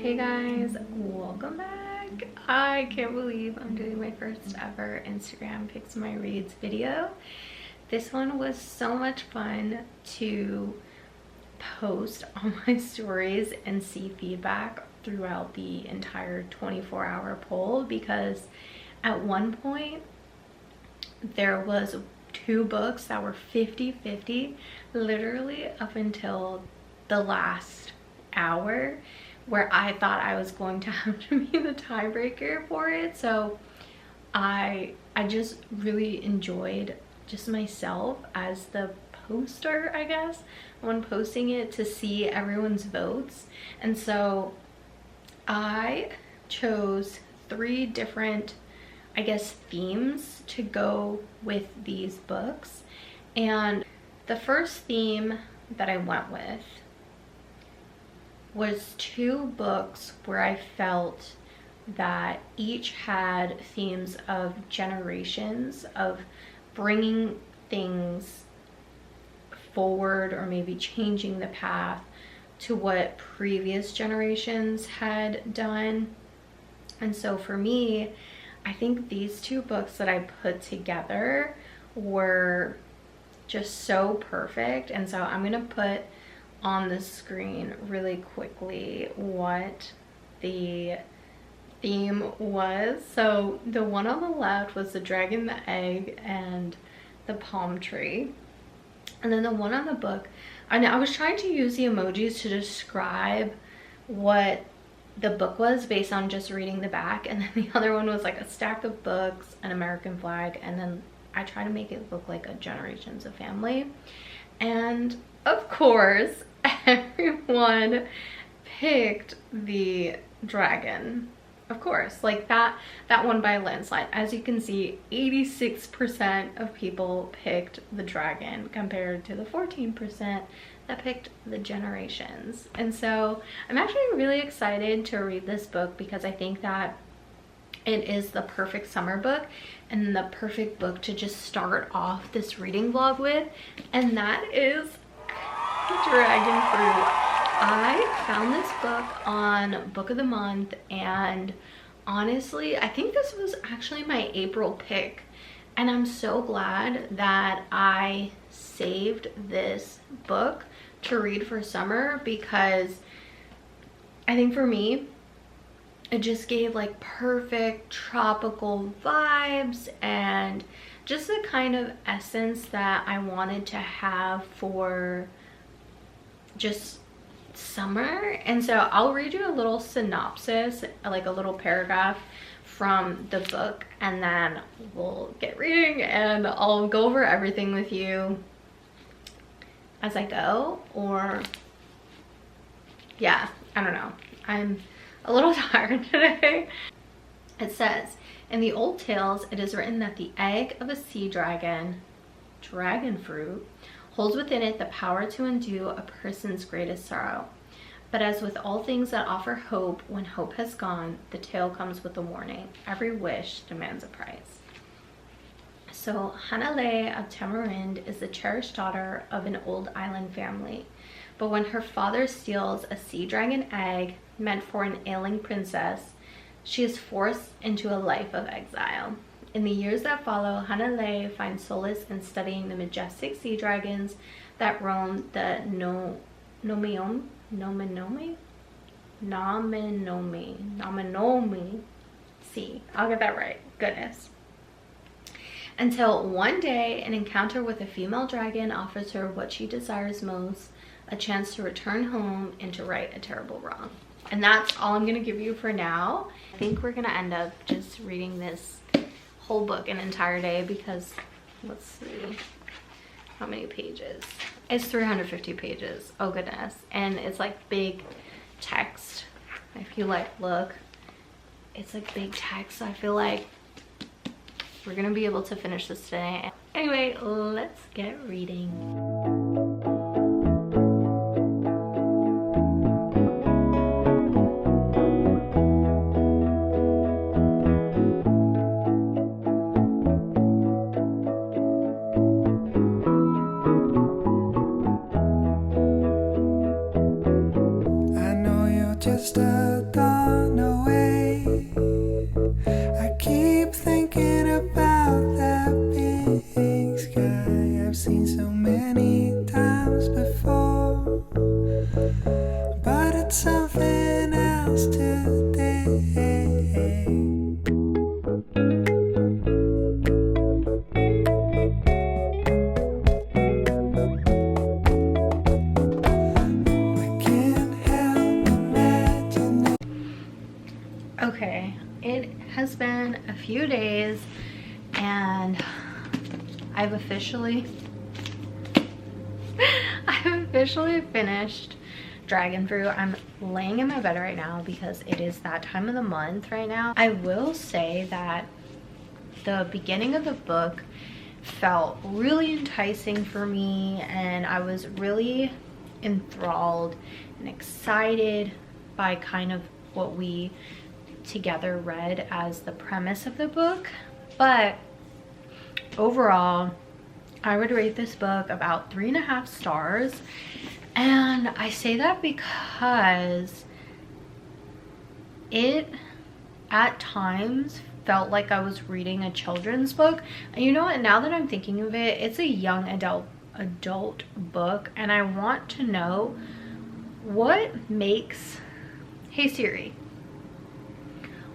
Hey guys, welcome back. I can't believe I'm doing my first ever Instagram Picks My Reads video. This one was so much fun to post on my stories and see feedback throughout the entire 24-hour poll, because at one point there was 2 books that were 50-50 literally up until the last hour, where I thought I was going to have to be the tiebreaker for it. So I just really enjoyed just myself as the poster, I guess, when posting it, to see everyone's votes. And so I chose 3 different, I guess, themes to go with these books. And the first theme that I went with was 2 books where I felt that each had themes of generations, of bringing things forward or maybe changing the path to what previous generations had done. And so for me, I think these 2 books that I put together were just so perfect. And so I'm gonna put on the screen really quickly what the theme was. So the one on the left was the dragon, the egg, and the palm tree. And then the one on the book, I was trying to use the emojis to describe what the book was based on just reading the back, and then the other one was like a stack of books, an American flag, and then I try to make it look like a Generations of Family. And of course, everyone picked the dragon. Of course, like that one by a landslide. As you can see, 86% of people picked the dragon compared to the 14% that picked the Generations. And so I'm actually really excited to read this book, because I think that it is the perfect summer book and the perfect book to just start off this reading vlog with, and that is Dragon Fruit. I found this book on Book of the Month, and honestly, I think this was actually my April pick, and I'm so glad that I saved this book to read for summer, because I think for me, it just gave like perfect tropical vibes and just the kind of essence that I wanted to have for just summer. And so I'll read you a little synopsis, like a little paragraph from the book, and then we'll get reading and I'll go over everything with you as I go. Or yeah, I don't know, I'm a little tired today. It says, in the old tales, it is written that the egg of a sea dragon, dragon fruit, holds within it the power to undo a person's greatest sorrow. But as with all things that offer hope, when hope has gone, the tale comes with a warning. Every wish demands a price. So Hanalei of Tamarind is the cherished daughter of an old island family. But when her father steals a sea dragon egg meant for an ailing princess, she is forced into a life of exile. In the years that follow, Hanalei finds solace in studying the majestic sea dragons that roam the Nominomi Sea. I'll get that right. Goodness. Until one day, an encounter with a female dragon offers her what she desires most, a chance to return home and to right a terrible wrong. And that's all I'm going to give you for now. I think we're going to end up just reading this whole book an entire day, because let's see how many pages. It's 350 pages. Oh goodness. And it's like big text. If you like look, it's like big text. So I feel like we're gonna be able to finish this today. Anyway, let's get reading. just a dawn away. I keep thinking about that big sky I've seen so many times before, but it's something else today. Okay, it has been a few days and I've officially finished Dragon Fruit. I'm laying in my bed right now because it is that time of the month right now. I will say that the beginning of the book felt really enticing for me, and I was really enthralled and excited by kind of what we together read as the premise of the book. But overall, I would rate this book about 3.5 stars. And I say that because it at times felt like I was reading a children's book. And you know what, now that I'm thinking of it, it's a young adult book, and I want to know what makes, hey Siri,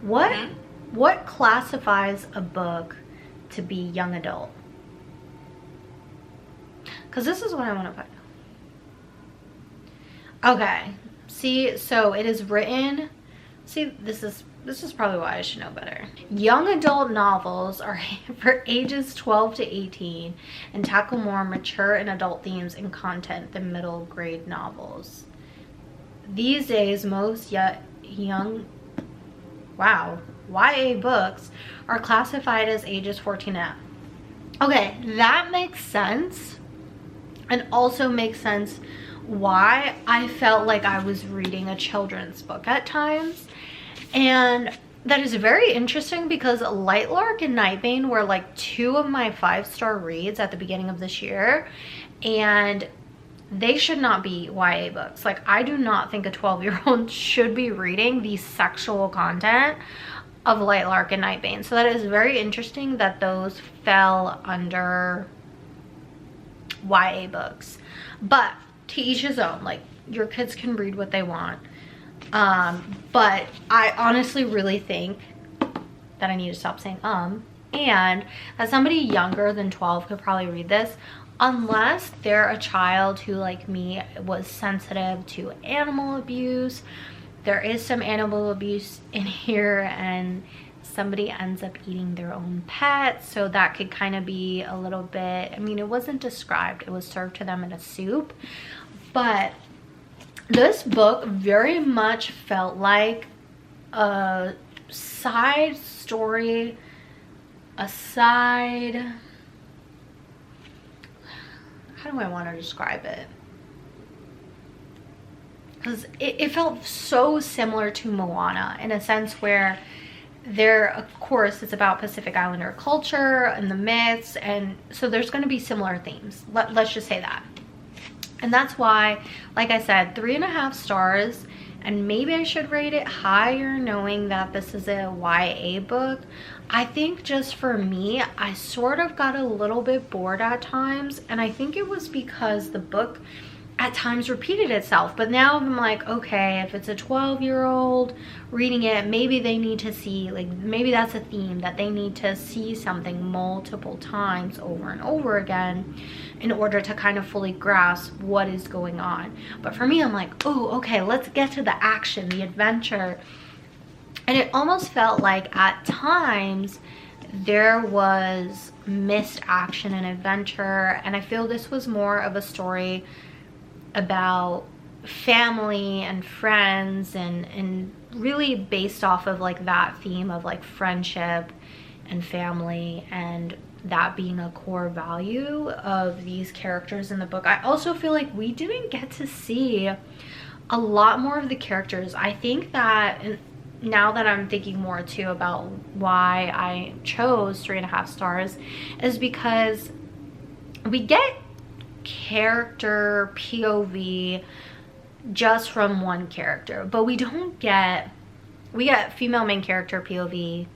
what classifies a book to be young adult? Because this is what I want to find out. Okay, see, so it is written, see, this is probably why I should know better. Young adult novels are for ages 12 to 18 and tackle more mature and adult themes and content than middle grade novels. These days, most YA books are classified as ages 14 and up. Okay, that makes sense, and also makes sense why I felt like I was reading a children's book at times. And that is very interesting because Lightlark and Nightbane were like 2 of my 5-star reads at the beginning of this year, and they should not be YA books. Like, I do not think a 12-year-old should be reading the sexual content of Lightlark and Nightbane. So that is very interesting that those fell under YA books. But to each his own. Like, your kids can read what they want. But I honestly really think that I need to stop saying and that somebody younger than 12 could probably read this, unless they're a child who, like me, was sensitive to animal abuse. There is some animal abuse in here, and somebody ends up eating their own pet, so that could kind of be a little bit, I mean, it wasn't described, it was served to them in a soup. But this book very much felt like a side story, how do I want to describe it? Because it felt so similar to Moana in a sense where there, of course, it's about Pacific Islander culture and the myths, and so there's going to be similar themes. Let's just say that. And that's why, like I said, 3.5 stars, and maybe I should rate it higher knowing that this is a YA book. I think just for me, I sort of got a little bit bored at times, and I think it was because the book at times repeated itself. But now I'm like, okay, if it's a 12-year-old reading it, maybe they need to see, like, maybe that's a theme that they need to see something multiple times over and over again in order to kind of fully grasp what is going on. But for me, I'm like, oh, okay, let's get to the action, the adventure. And it almost felt like at times there was missed action and adventure, and I feel this was more of a story about family and friends, and really based off of like that theme of like friendship and family, and that being a core value of these characters in the book. I also feel like we didn't get to see a lot more of the characters. I think that, and now that I'm thinking more too about why I chose 3.5 stars, is because we get character POV just from one character, but we get female main character POV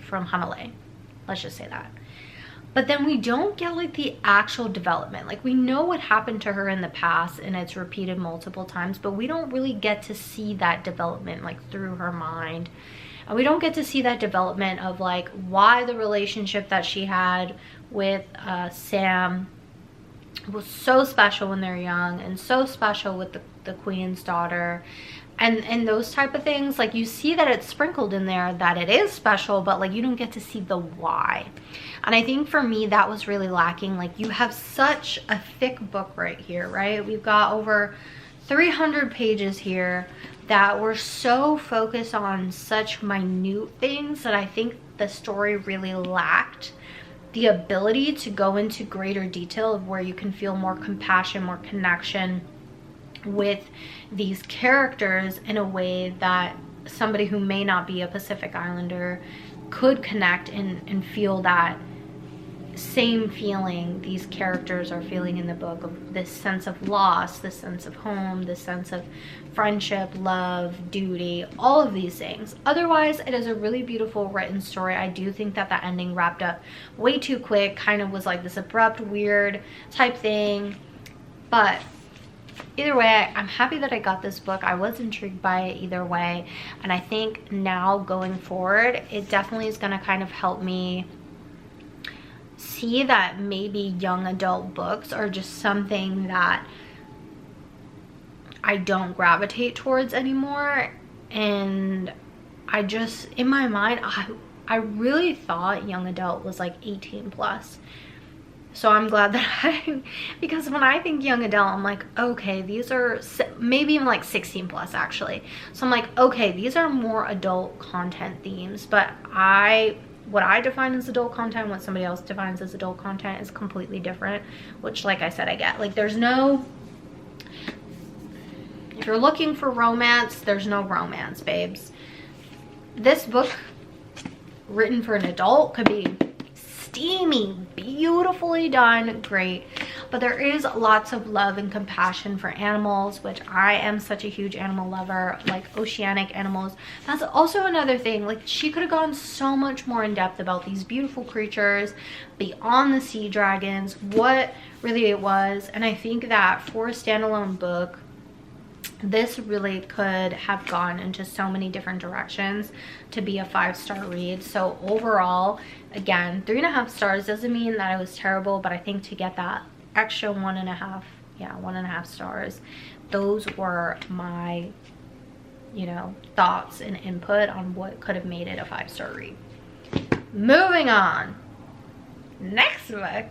from Hanalei, let's just say that. But then we don't get like the actual development. Like, we know what happened to her in the past and it's repeated multiple times, but we don't really get to see that development like through her mind. And we don't get to see that development of like why the relationship that she had with Sam was so special when they're young, and so special with the queen's daughter, and those type of things. Like, you see that it's sprinkled in there that it is special, but like you don't get to see the why. And I think for me that was really lacking. Like, you have such a thick book right here, right? We've got over 300 pages here that were so focused on such minute things that I think the story really lacked the ability to go into greater detail of where you can feel more compassion, more connection with these characters in a way that somebody who may not be a Pacific Islander could connect and feel that same feeling these characters are feeling in the book, of this sense of loss, this sense of home, this sense of friendship, love, duty, all of these things. Otherwise, it is a really beautiful written story. I do think that the ending wrapped up way too quick, kind of was like this abrupt, weird type thing. But either way, I'm happy that I got this book. I was intrigued by it either way, and I think now going forward, it definitely is going to kind of help me see that maybe young adult books are just something that I don't gravitate towards anymore. And I just, in my mind, I really thought young adult was like 18 plus. So I'm glad that because when I think young adult, I'm like, okay, these are maybe even like 16 plus actually. So I'm like, okay, these are more adult content themes, but what I define as adult content, what somebody else defines as adult content is completely different, which, like I said, I get. Like, there's no, if you're looking for romance, there's no romance, babes. This book, written for an adult, could be steamy, beautifully done, great. But there is lots of love and compassion for animals, which I am such a huge animal lover, like oceanic animals. That's also another thing. Like, she could have gone so much more in depth about these beautiful creatures beyond the sea dragons, what really it was. And I think that for a standalone book, this really could have gone into so many different directions to be a 5-star read. So overall, again, 3.5 stars doesn't mean that it was terrible, but I think to get that extra 1.5 stars, those were my, thoughts and input on what could have made it a 5-star read. Moving on. Next book